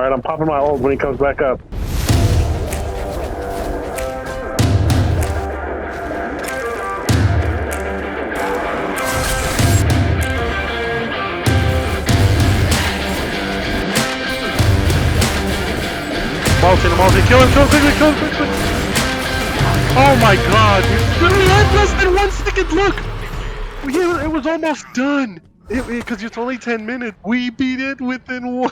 Alright, I'm popping my ult when he comes back up. I'm ulting, kill him quickly! Oh my god, dude. Literally had less than 1 second, look! Yeah, it was almost done! Because it's only 10 minutes. We beat it within 1.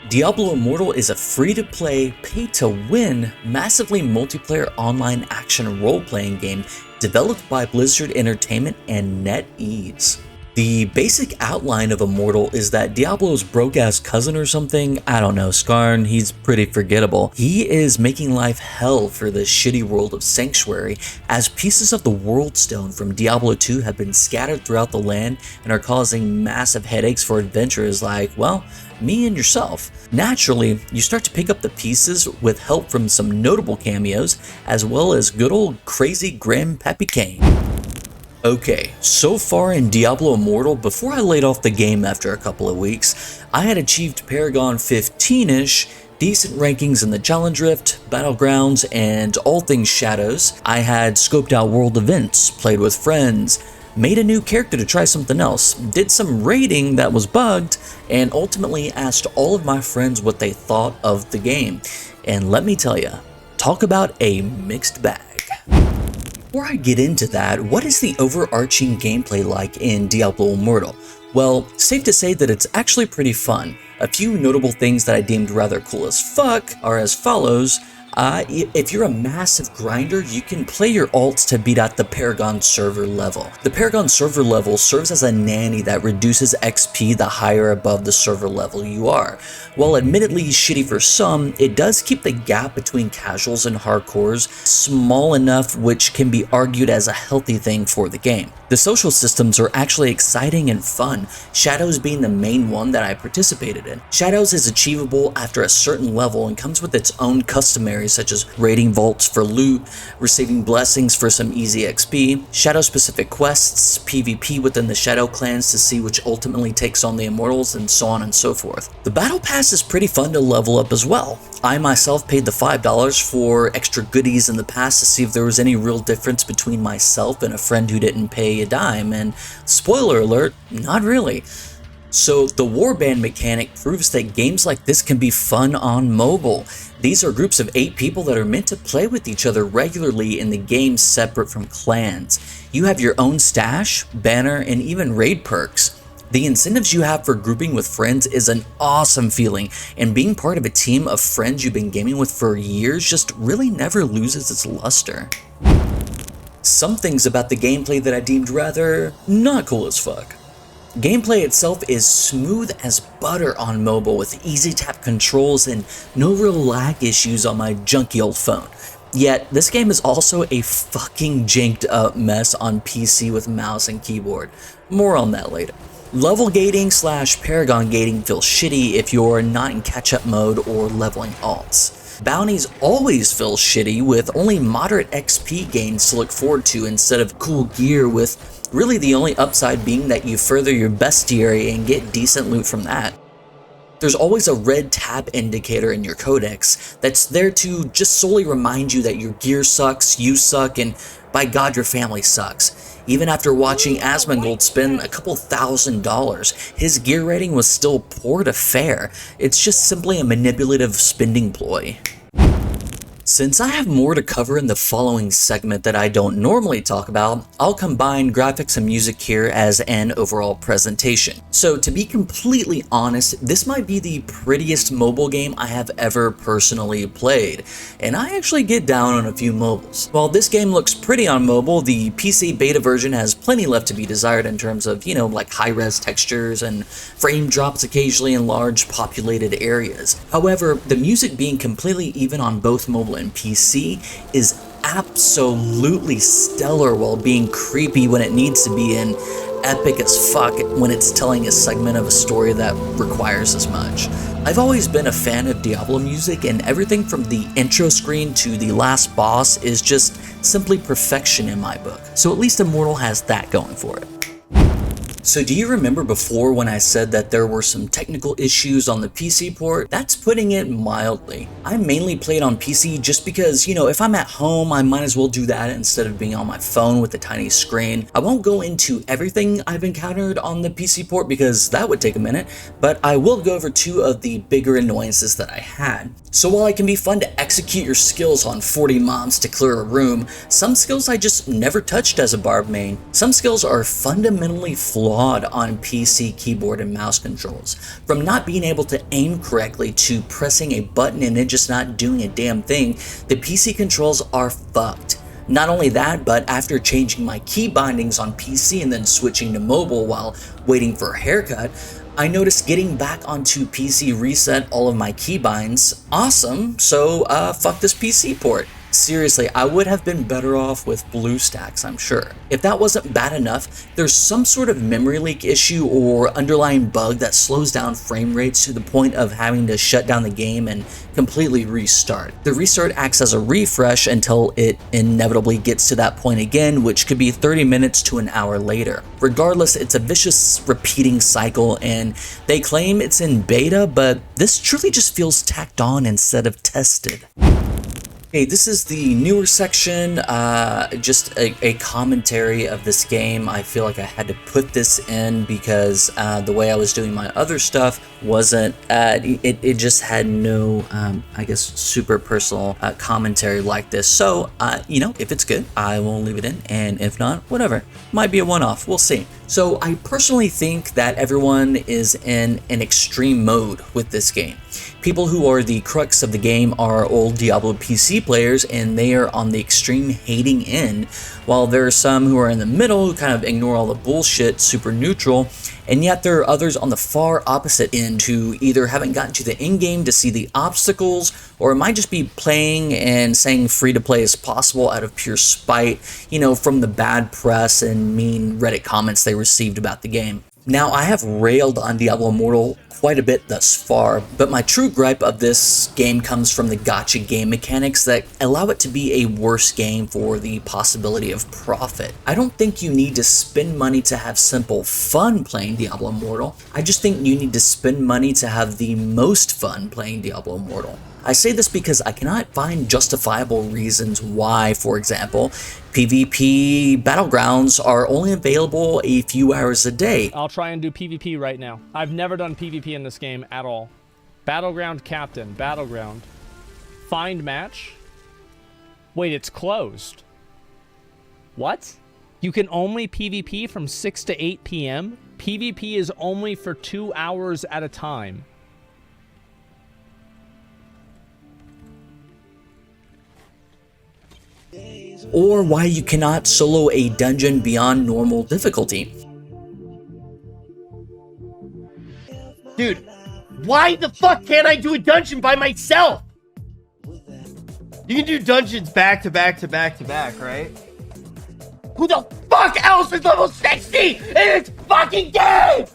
Diablo Immortal is a free-to-play, pay-to-win, massively multiplayer online action role-playing game developed by Blizzard Entertainment and NetEase. The basic outline of Immortal is that Diablo's broke-ass cousin or something, I don't know, Skarn, he's pretty forgettable. He is making life hell for the shitty world of Sanctuary, as pieces of the World Stone from Diablo 2 have been scattered throughout the land and are causing massive headaches for adventurers like, well, me and yourself. Naturally, you start to pick up the pieces with help from some notable cameos, as well as good old crazy Grandpappy Kane. Okay, so far in Diablo Immortal, before I laid off the game after a couple of weeks, I had achieved Paragon 15-ish, decent rankings in the Challenge Rift, Battlegrounds, and all things Shadows. I had scoped out world events, played with friends, made a new character to try something else, did some raiding that was bugged, and ultimately asked all of my friends what they thought of the game. And let me tell ya, talk about a mixed bag. Before I get into that, what is the overarching gameplay like in Diablo Immortal? Well, safe to say that it's actually pretty fun. A few notable things that I deemed rather cool as fuck are as follows. If you're a massive grinder, you can play your ults to beat out the Paragon server level. The Paragon server level serves as a nanny that reduces XP the higher above the server level you are. While admittedly shitty for some, it does keep the gap between casuals and hardcores small enough, which can be argued as a healthy thing for the game. The social systems are actually exciting and fun, Shadows being the main one that I participated in. Shadows is achievable after a certain level and comes with its own customary such as raiding vaults for loot, receiving blessings for some easy XP, shadow-specific quests, PvP within the Shadow clans to see which ultimately takes on the Immortals, and so on and so forth. The Battle Pass is pretty fun to level up as well. I myself paid the $5 for extra goodies in the past to see if there was any real difference between myself and a friend who didn't pay a dime, and spoiler alert, not really. So the warband mechanic proves that games like this can be fun on mobile. These are groups of 8 people that are meant to play with each other regularly in the game separate from clans. You have your own stash, banner, and even raid perks. The incentives you have for grouping with friends is an awesome feeling, and being part of a team of friends you've been gaming with for years just really never loses its luster. Some things about the gameplay that I deemed rather not cool as fuck. Gameplay itself is smooth as butter on mobile with easy tap controls and no real lag issues on my junky old phone. Yet, this game is also a fucking janked up mess on PC with mouse and keyboard. More on that later. Level gating / Paragon gating feels shitty if you're not in catch-up mode or leveling alts. Bounties always feel shitty with only moderate XP gains to look forward to instead of cool gear, with really the only upside being that you further your bestiary and get decent loot from that. There's always a red tab indicator in your codex that's there to just solely remind you that your gear sucks, you suck, and by God your family sucks. Even after watching Asmongold spend a couple $1,000s, his gear rating was still poor to fair. It's just simply a manipulative spending ploy. Since I have more to cover in the following segment that I don't normally talk about, I'll combine graphics and music here as an overall presentation. So to be completely honest, this might be the prettiest mobile game I have ever personally played, and I actually get down on a few mobiles. While this game looks pretty on mobile, the PC beta version has plenty left to be desired in terms of, like high-res textures and frame drops occasionally in large populated areas. However, the music being completely even on both mobile and PC is absolutely stellar while being creepy when it needs to be, and epic as fuck when it's telling a segment of a story that requires as much. I've always been a fan of Diablo music, and everything from the intro screen to the last boss is just simply perfection in my book, so at least Immortal has that going for it. So do you remember before when I said that there were some technical issues on the PC port? That's putting it mildly. I mainly played on PC just because, if I'm at home, I might as well do that instead of being on my phone with a tiny screen. I won't go into everything I've encountered on the PC port because that would take a minute, but I will go over 2 of the bigger annoyances that I had. So while it can be fun to execute your skills on 40 mobs to clear a room, some skills I just never touched as a Barb main. Some skills are fundamentally flawed on PC keyboard and mouse controls. From not being able to aim correctly to pressing a button and it just not doing a damn thing, the PC controls are fucked. Not only that, but after changing my key bindings on PC and then switching to mobile while waiting for a haircut, I noticed getting back onto PC reset all of my keybinds. Awesome, so fuck this PC port. Seriously, I would have been better off with BlueStacks, I'm sure. If that wasn't bad enough, there's some sort of memory leak issue or underlying bug that slows down frame rates to the point of having to shut down the game and completely restart. The restart acts as a refresh until it inevitably gets to that point again, which could be 30 minutes to an hour later. Regardless, it's a vicious repeating cycle, and they claim it's in beta, but this truly just feels tacked on instead of tested. Okay, this is the newer section, just a commentary of this game. I feel like I had to put this in because the way I was doing my other stuff wasn't, it just had no, I guess, super personal commentary like this. So, if it's good, I will leave it in, and if not, whatever. Might be a one-off, we'll see. So I personally think that everyone is in an extreme mode with this game. People who are the crux of the game are old Diablo PC players, and they are on the extreme hating end, while there are some who are in the middle who kind of ignore all the bullshit, super neutral, and yet there are others on the far opposite end who either haven't gotten to the end game to see the obstacles, or it might just be playing and saying free to play as possible out of pure spite, from the bad press and mean Reddit comments they received about the game. Now, I have railed on Diablo Immortal quite a bit thus far, but my true gripe of this game comes from the gacha game mechanics that allow it to be a worse game for the possibility of profit. I don't think you need to spend money to have simple fun playing Diablo Immortal. I just think you need to spend money to have the most fun playing Diablo Immortal. I say this because I cannot find justifiable reasons why, for example, PvP battlegrounds are only available a few hours a day. I'll try and do PvP right now. I've never done PvP in this game at all. Battleground Captain, Battleground. Find match? Wait, it's closed. What? You can only PvP from 6 to 8 p.m.? PvP is only for 2 hours at a time. Or why you cannot solo a dungeon beyond normal difficulty. Dude, why the fuck can't I do a dungeon by myself? You can do dungeons back to back to back to back, right? Who the fuck else is level 60 in this fucking game?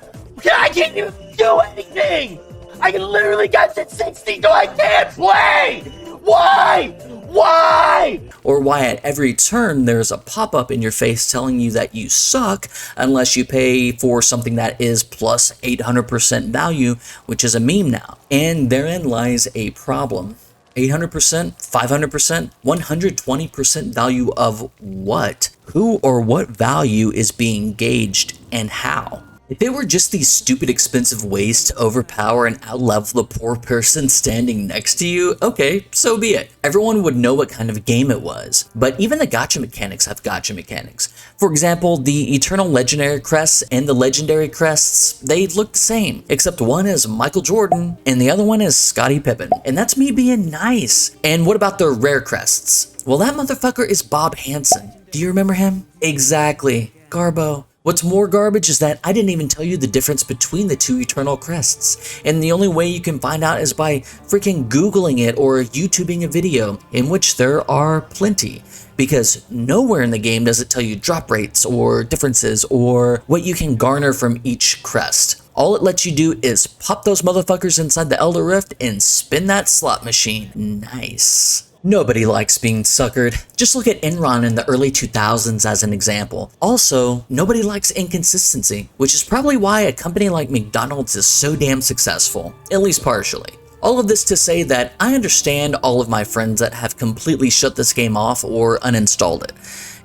I can't even do anything! I literally got to 60 so I can't play! Why? Why? Or why at every turn there's a pop-up in your face telling you that you suck unless you pay for something that is plus 800% value, which is a meme now. And therein lies a problem. 800%, 500%, 120% value of what? Who or what value is being gauged and how? If it were just these stupid expensive ways to overpower and outlevel the poor person standing next to you, okay, so be it. Everyone would know what kind of game it was. But even the gacha mechanics have gacha mechanics. For example, the Eternal Legendary Crests and the Legendary Crests, they look the same, except one is Michael Jordan and the other one is Scottie Pippen. And that's me being nice. And what about the Rare Crests? Well, that motherfucker is Bob Hansen. Do you remember him? Exactly, Garbo. What's more garbage is that I didn't even tell you the difference between the two Eternal Crests, and the only way you can find out is by freaking Googling it or YouTubing a video, in which there are plenty, because nowhere in the game does it tell you drop rates or differences or what you can garner from each crest. All it lets you do is pop those motherfuckers inside the Elder Rift and spin that slot machine. Nice. Nobody likes being suckered. Just look at Enron in the early 2000s as an example. Also, nobody likes inconsistency, which is probably why a company like McDonald's is so damn successful, at least partially. All of this to say that I understand all of my friends that have completely shut this game off or uninstalled it.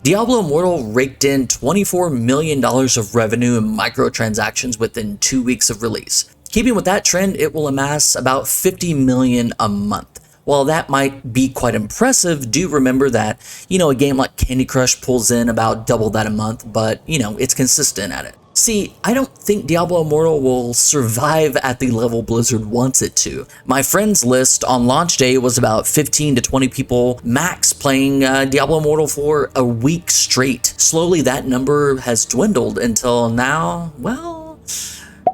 Diablo Immortal raked in $24 million of revenue in microtransactions within 2 weeks of release. Keeping with that trend, it will amass about $50 million a month. While that might be quite impressive, do remember that, a game like Candy Crush pulls in about double that a month, but, it's consistent at it. See, I don't think Diablo Immortal will survive at the level Blizzard wants it to. My friends list on launch day was about 15 to 20 people max playing Diablo Immortal for a week straight. Slowly that number has dwindled until now, well,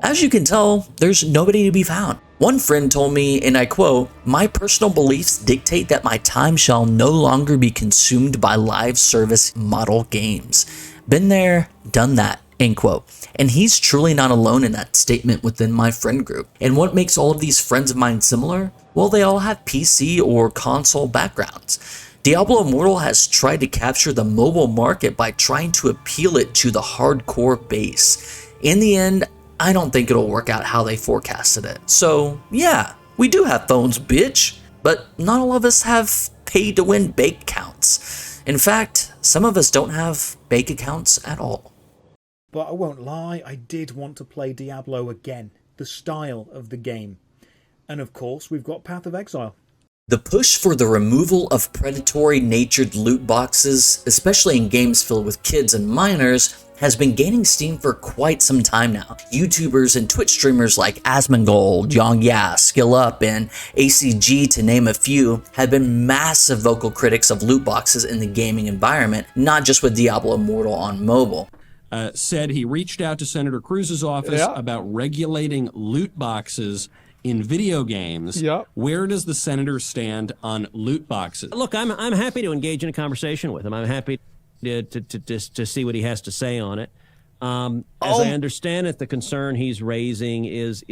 as you can tell, there's nobody to be found. One friend told me, and I quote, "My personal beliefs dictate that my time shall no longer be consumed by live service model games. Been there, done that." End quote. And he's truly not alone in that statement within my friend group. And what makes all of these friends of mine similar? Well, they all have PC or console backgrounds. Diablo Immortal has tried to capture the mobile market by trying to appeal it to the hardcore base. In the end, I don't think it'll work out how they forecasted it. So yeah, we do have phones, bitch, but not all of us have pay-to-win bank accounts. In fact, some of us don't have bank accounts at all. But I won't lie, I did want to play Diablo again, the style of the game. And of course, we've got Path of Exile. The push for the removal of predatory-natured loot boxes, especially in games filled with kids and minors, has been gaining steam for quite some time now. YouTubers and Twitch streamers like Asmongold, YongYa, SkillUp, and ACG, to name a few, have been massive vocal critics of loot boxes in the gaming environment, not just with Diablo Immortal on mobile. Said he reached out to Senator Cruz's office about regulating loot boxes in video games. Where does the senator stand on loot boxes? Look, I'm happy to engage in a conversation with him. I'm happy to see what he has to say on it. As I understand it, the concern he's raising is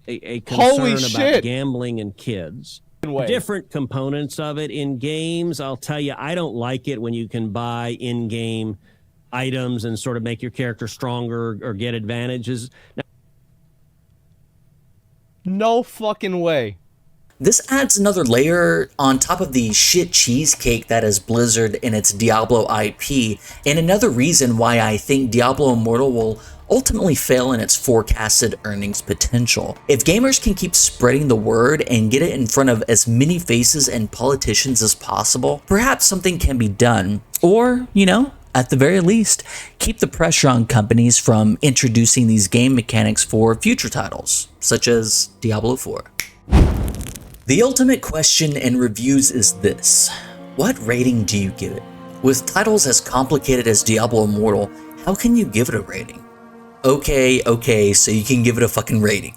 a concern about gambling and kids. Different components of it. In games, I'll tell you, I don't like it when you can buy in-game items and sort of make your character stronger or get advantages. No fucking way. This adds another layer on top of the shit cheesecake that is Blizzard and its Diablo IP, and another reason why I think Diablo Immortal will ultimately fail in its forecasted earnings potential. If gamers can keep spreading the word and get it in front of as many faces and politicians as possible, perhaps something can be done. Or, at the very least, keep the pressure on companies from introducing these game mechanics for future titles, such as Diablo 4. The ultimate question in reviews is this: what rating do you give it? With titles as complicated as Diablo Immortal, how can you give it a rating? Okay, so you can give it a fucking rating.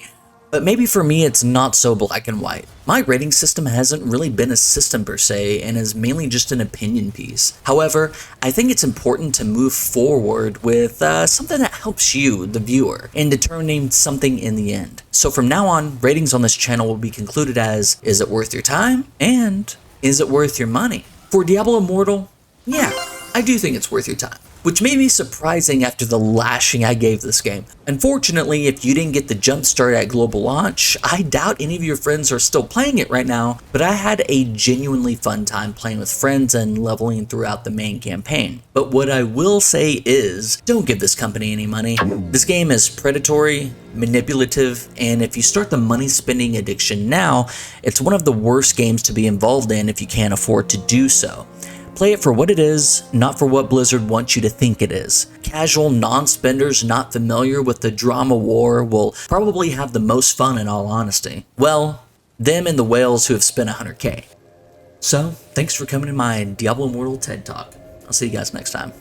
But maybe for me it's not so black and white. My rating system hasn't really been a system per se and is mainly just an opinion piece. However, I think it's important to move forward with something that helps you, the viewer, in determining something in the end. So from now on, ratings on this channel will be concluded as, is it worth your time? And is it worth your money? For Diablo Immortal, yeah, I do think it's worth your time, which may be surprising after the lashing I gave this game. Unfortunately, if you didn't get the jump start at global launch, I doubt any of your friends are still playing it right now, but I had a genuinely fun time playing with friends and leveling throughout the main campaign. But what I will say is, don't give this company any money. This game is predatory, manipulative, and if you start the money spending addiction now, it's one of the worst games to be involved in if you can't afford to do so. Play it for what it is, not for what Blizzard wants you to think it is. Casual non-spenders not familiar with the drama war will probably have the most fun, in all honesty. Well, them and the whales who have spent 100K. So, thanks for coming to my Diablo Immortal TED Talk. I'll see you guys next time.